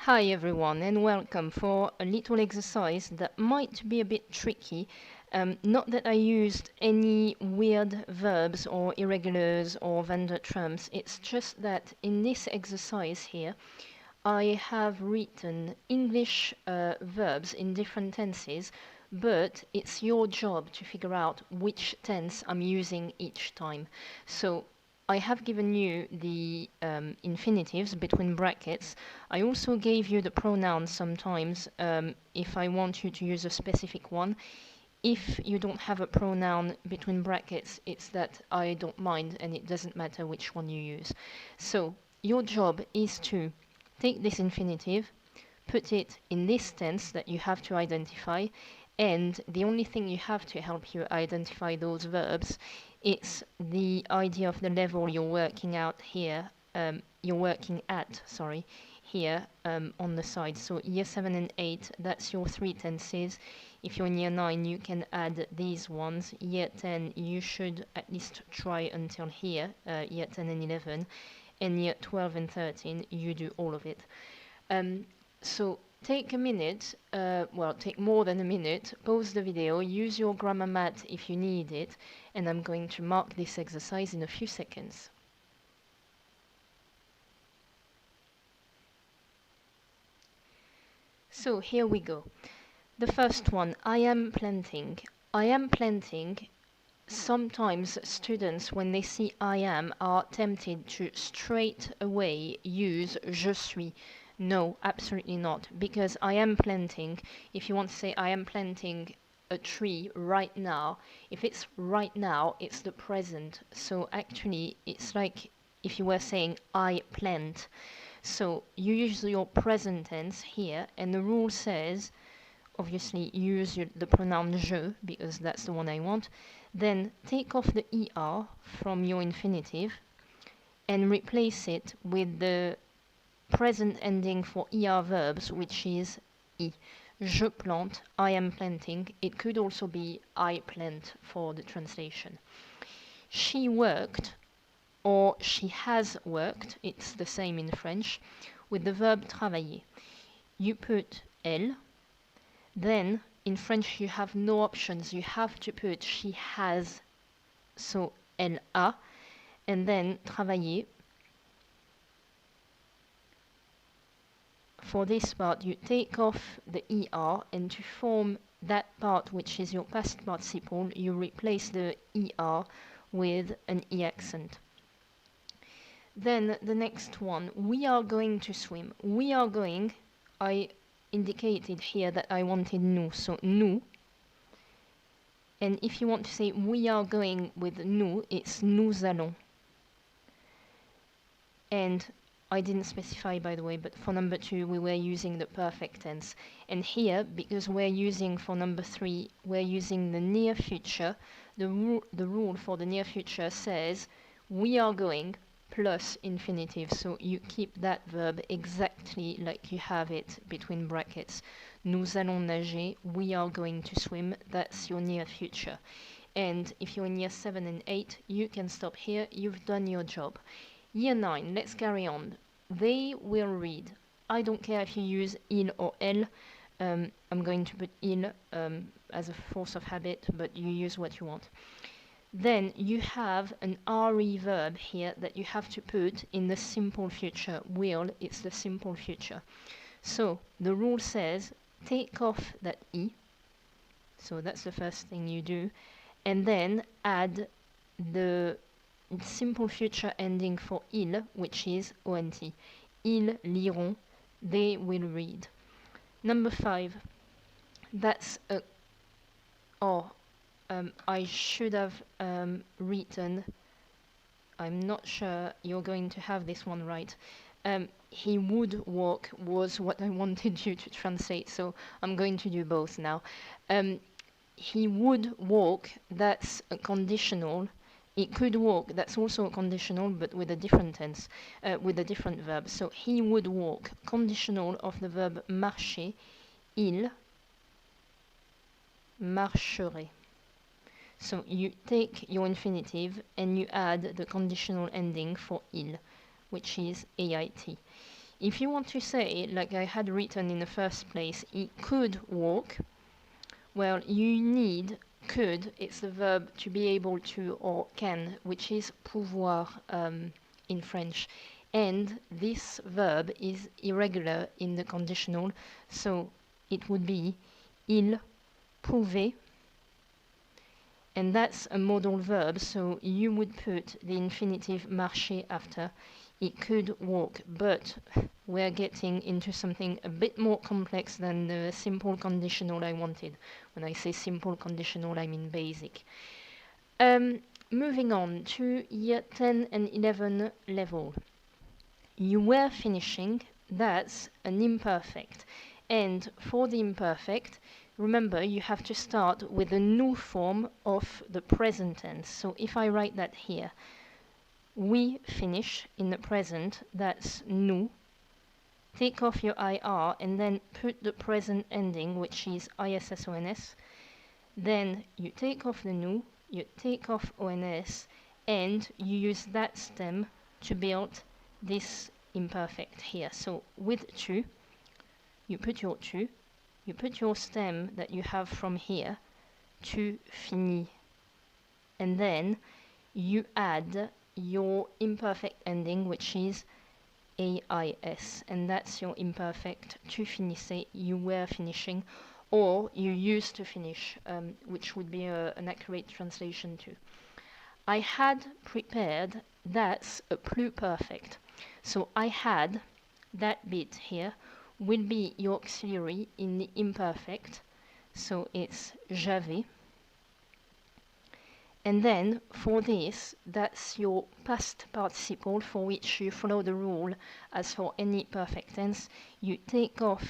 Hi everyone and welcome for a little exercise that might be a bit tricky. Not that I used any weird verbs or irregulars or Vandertrams, it's just that in this exercise here I have written English verbs in different tenses, but it's your job to figure out which tense I'm using each time. So I have given you the infinitives between brackets. I also gave you the pronouns sometimes if I want you to use a specific one. If you don't have a pronoun between brackets, it's that I don't mind and it doesn't matter which one you use. So your job is to take this infinitive, put it in this tense that you have to identify, and the only thing you have to help you identify those verbs is the idea of the level you're working out here, you're working at, sorry, here on the side. So year 7 and 8, that's your three tenses. If you're in year 9, you can add these ones. Year 10, you should at least try until here, year 10 and 11. And year 12 and 13, you do all of it. So take a minute, take more than a minute, pause the video, use your grammar mat if you need it, and I'm going to mark this exercise in a few seconds. So here we go. The first one, I am planting. I am planting. Sometimes students, when they see I am, are tempted to straight away use je suis. No, absolutely not, because I am planting. If you want to say I am planting a tree right now, if it's right now, it's the present. So actually, it's like if you were saying I plant. So you use your present tense here, and the rule says, obviously use the pronoun je, because that's the one I want. Then take off the er from your infinitive and replace it with the present ending for er verbs, which is I. Je plante, I am planting. It could also be I plant for the translation. She worked, or she has worked, it's the same in French, with the verb travailler. You put elle, then in French you have no options, you have to put she has, so elle a, and then travailler. For this part, you take off the er, and to form that part which is your past participle, you replace the er with an e accent. Then the next one, we are going to swim. We are going, I indicated here that I wanted nous, so nous. And if you want to say we are going with nous, it's nous allons. And I didn't specify, by the way, but for number 2 we were using the perfect tense. And here, because we're using for number 3, we're using the near future. The rule for the near future says we are going plus infinitive, so you keep that verb exactly like you have it between brackets. Nous allons nager, we are going to swim, that's your near future. And if you're in year 7 and 8, you can stop here, you've done your job. Year 9, let's carry on. They will read. I don't care if you use il or elle. I'm going to put il as a force of habit, but you use what you want. Then you have an re verb here that you have to put in the simple future. Will, it's the simple future. So the rule says take off that I. So that's the first thing you do. And then add the simple future ending for il, which is ont. Ils liront, they will read. Number 5, that's a I should have written, I'm not sure you're going to have this one right. He would walk was what I wanted you to translate, so I'm going to do both now. He would walk, that's a conditional. It could walk, that's also a conditional, but with a different tense, with a different verb. So he would walk, conditional of the verb marcher. Il marcherait. So you take your infinitive and you add the conditional ending for il, which is ait. If you want to say, like I had written in the first place, he could walk, well, you need could, it's the verb to be able to or can, which is pouvoir in French. And this verb is irregular in the conditional, so it would be il pouvait, and that's a modal verb, so you would put the infinitive marcher after. It could walk, but we're getting into something a bit more complex than the simple conditional I wanted. When I say simple conditional, I mean basic. Moving on to year 10 and 11 level. You were finishing, that's an imperfect. And for the imperfect, remember you have to start with a new form of the present tense. So if I write that here, we finish in the present, that's nous. Take off your IR and then put the present ending, which is ISSONS. Then you take off the nous, you take off ONS, and you use that stem to build this imperfect here. So with tu, you put your tu, you put your stem that you have from here, tu finis, and then you add your imperfect ending, which is AIS, and that's your imperfect tu finissez, you were finishing, or you used to finish, which would be an accurate translation too. I had prepared, that's a pluperfect. So I had, that bit here, will be your auxiliary in the imperfect. So it's j'avais. And then for this, that's your past participle for which you follow the rule as for any perfect tense. You take off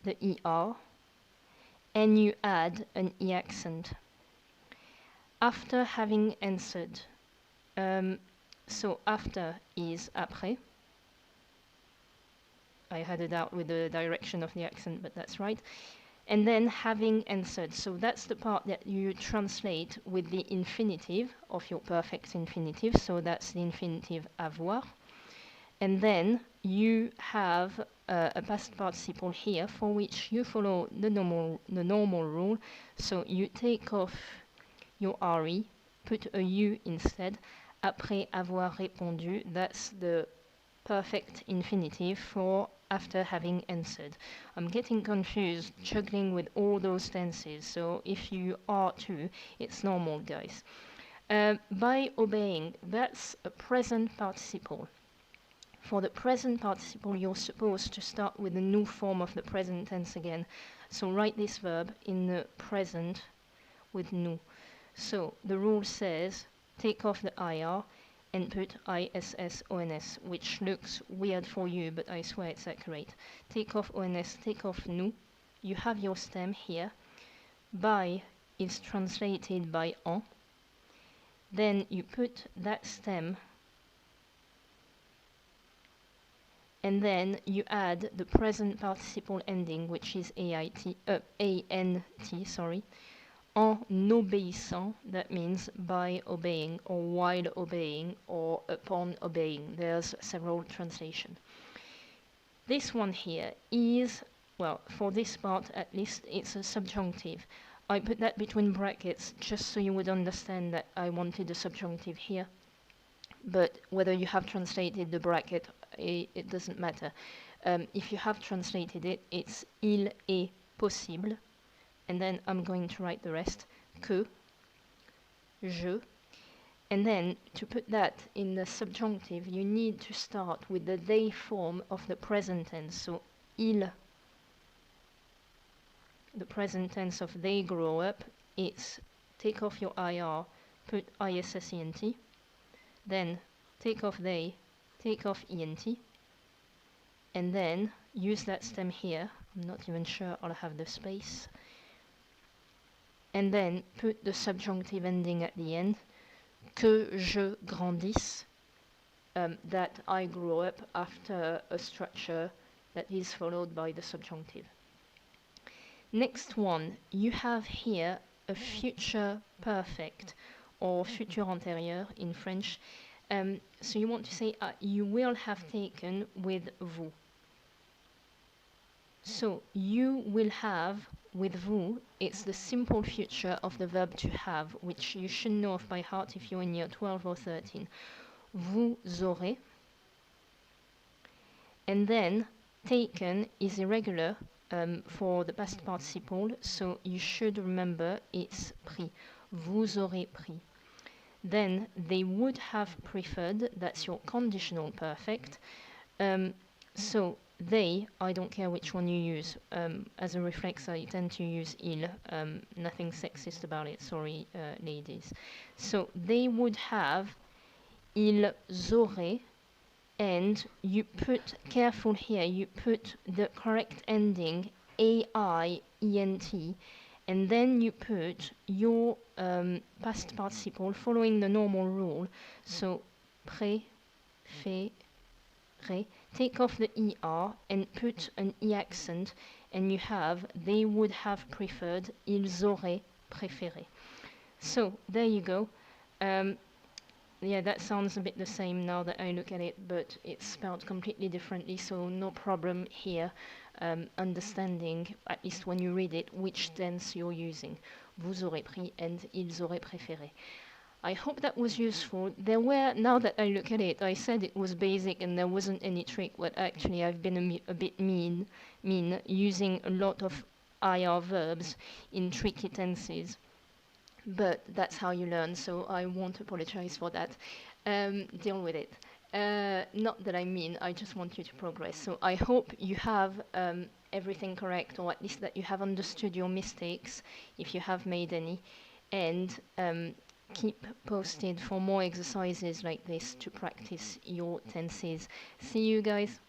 the ER and you add an E accent. After having answered, so after is après. I had a doubt with the direction of the accent, but that's right. And then having answered. So that's the part that you translate with the infinitive of your perfect infinitive. So that's the infinitive avoir. And then you have a past participle here for which you follow the normal rule. So you take off your RE, put a U instead. Après avoir répondu, that's the perfect infinitive for after having answered. I'm getting confused juggling with all those tenses, so if you are too, it's normal, guys. By obeying, that's a present participle. For the present participle, you're supposed to start with the new form of the present tense again. So write this verb in the present with nous. So the rule says take off the IR and put ISSONS, which looks weird for you, but I swear it's accurate. Take off ONS, take off nous. You have your stem here. By is translated by en. Then you put that stem and then you add the present participle ending, which is ANT, sorry. En obéissant, that means by obeying, or while obeying, or upon obeying. There's several translations. This one here is, well, for this part at least, it's a subjunctive. I put that between brackets just so you would understand that I wanted a subjunctive here. But whether you have translated the bracket, it doesn't matter. If you have translated it, it's il est possible. And then I'm going to write the rest, que, je. And then to put that in the subjunctive, you need to start with the they form of the present tense. So il, the present tense of they grow up, it's take off your IR, put ISSENT, then take off they, take off ENT, and then use that stem here. I'm not even sure I'll have the space. And then put the subjunctive ending at the end, que je grandisse, that I grow up after a structure that is followed by the subjunctive. Next one, you have here a future perfect, or futur antérieur in French, So you want to say you will have taken with vous. So you will have with vous, it's the simple future of the verb to have, which you should know off by heart if you're in year 12 or 13. Vous aurez. And then taken is irregular for the past participle, so you should remember it's pris. Vous aurez pris. Then they would have preferred, that's your conditional perfect. So they, I don't care which one you use. As a reflex, I tend to use il. Nothing sexist about it, sorry, ladies. So they would have, ils auraient, and you put, careful here, you put the correct ending, A-I-E-N-T, and then you put your past participle following the normal rule. So, préféré. Take off the ER and put an E accent, and you have, they would have preferred, ils auraient préféré. So, there you go. Yeah, that sounds a bit the same now that I look at it, but it's spelled completely differently, so no problem here understanding, at least when you read it, which tense you're using. Vous aurez pris and ils auraient préféré. I hope that was useful. There were, now that I look at it, I said it was basic and there wasn't any trick, but actually I've been a bit mean, using a lot of IR verbs in tricky tenses. But that's how you learn, so I won't apologize for that. Deal with it. Not that I mean, I just want you to progress. So I hope you have everything correct, or at least that you have understood your mistakes, if you have made any, and keep posted for more exercises like this to practice your tenses. See you guys.